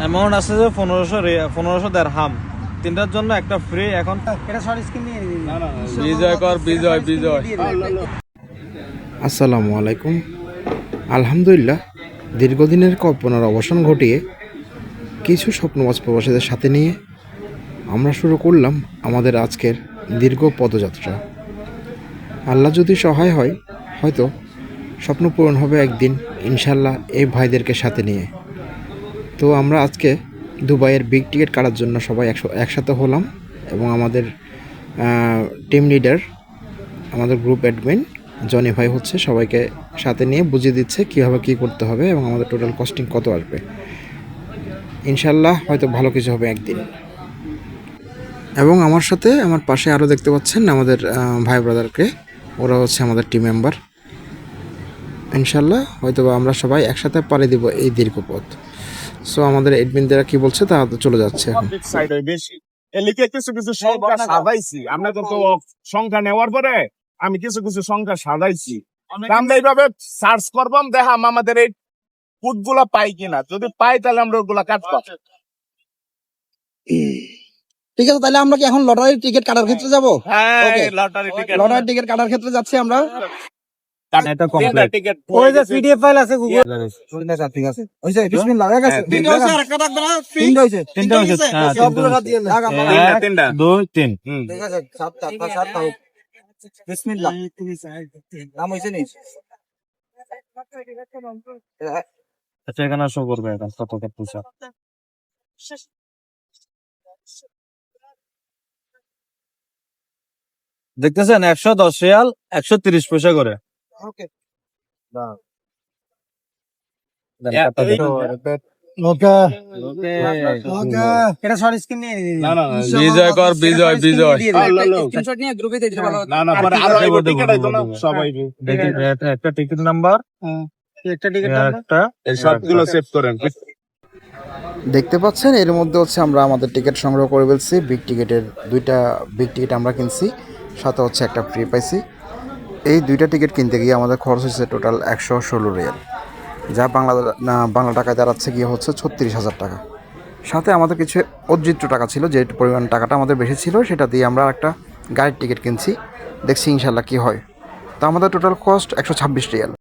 Amount আছে যে 1500 দিরহাম, তিনটার জন্য একটা ফ্রি। এখন এটা শর্ট স্ক্রিন নিয়ে দিন। বিজয় কর, বিজয় বিজয়। আসসালামু আলাইকুম। আলহামদুলিল্লাহ, দীর্ঘদিনের কল্পনার অবসান ঘটিয়ে কিছু স্বপ্নবাজ প্রবাসীদের সাথে নিয়ে আমরা শুরু করলাম আমাদের আজকের দীর্ঘ পদযাত্রা। আল্লাহ যদি সহায় হয়, হয়তো স্বপ্ন পূরণ হবে একদিন ইনশাল্লাহ এই ভাইদেরকে সাথে নিয়ে। তো আমরা আজকে দুবাইয়ের বিগ টিকিট কাটার জন্য সবাই একসাথে হলাম এবং আমাদের টিম লিডার, আমাদের গ্রুপ অ্যাডমিন জনি ভাই হচ্ছে সবাইকে সাথে নিয়ে বুঝিয়ে দিচ্ছে কীভাবে কী করতে হবে এবং আমাদের টোটাল কস্টিং কত আসবে। ইনশাল্লাহ হয়তো ভালো কিছু হবে একদিন। এবং আমার সাথে আমার পাশে আরও দেখতে পাচ্ছেন আমাদের ভাই ব্রাদারকে, ওরা হচ্ছে আমাদের টিম মেম্বার। ইনশাল্লাহ হয়তো আমরা সবাই একসাথে পাড়ি দিব এই দীর্ঘ পথ। সো আমাদের এডমিনরা কি বলছে তা চলে যাচ্ছে এখন। এলিকে কিছু কিছু সংখ্যা সাজাইছি, আমরা তো সংখ্যা নেওয়ার পরে আমি কিছু কিছু সংখ্যা সাজাইছি। আমরা এইভাবে সার্চ করবাম, দেখাম আমাদের এই ফুটগুলা পাই কিনা। যদি পাই তাহলে আমরা ওগুলা কাটবো। ঠিক আছে, তাহলে আমরা কি এখন লটারির টিকিট কাটার ক্ষেত্রে যাবো? হ্যাঁ, Okay. Lottery ticket. লটারির টিকিট কাটার ক্ষেত্রে যাচ্ছি আমরা। এটা কমপ্লিট। টিকিট ওই যে পিডিএফ ফাইল আছে গুগল। ঠিক আছে, হইছে বিসমিল্লাহ হয়ে গেছে। তিনটা হইছে, আরেকটা রাখবে না? তিনটা হইছে। তিনটা হইছে। হ্যাঁ, সবগুলো সাথ দিয়ে না। তিনটা। 2 3। ঠিক আছে, সাতটা হোক। বিসমিল্লাহ। নাম হইছে নি? আচ্ছা, এখানে শো করবে এখন কত কত পয়সা। দেখতেছেন 110 রিয়াল 130 পয়সা করে। ওকে। ওকে। এটা শর্ট স্ক্রিন নিয়ে দিন। বিজয় কর, বিজয় বিজয়। স্ক্রিনশট নিয়ে গ্রুপে দিয়ে দিতে ভালো। না না, পরে আরো আইবো টিকিট আইতো না সবাই। দেখি একটা টিকিট নাম্বার, একটা টিকিট নাম্বার। একটা এই সবগুলো সেভ করেন। দেখতে পাচ্ছেন এর মধ্যে হচ্ছে আমরা আমাদের টিকিট সংগ্রহ করে ফেলছি। বিগ টিকিটের 2টা বিগ টিকিট আমরা কিনছি, সাথে হচ্ছে একটা ফ্রি পাইছি। এই 2টা টিকিট কিনতে গিয়ে আমাদের খরচ হয়েছে টোটাল 116 রিয়াল, যা বাংলা টাকায় দাঁড়াচ্ছে গিয়ে হচ্ছে 36,000 টাকা। সাথে আমাদের কিছু অর্জিত টাকা ছিল, যে পরিমাণ টাকাটা আমাদের বেশি ছিল সেটা দিয়ে আমরা একটা গাড়ির টিকিট কিনছি। দেখছি ইনশাল্লাহ কী হয়। তো আমাদের টোটাল কস্ট 126 রিয়াল।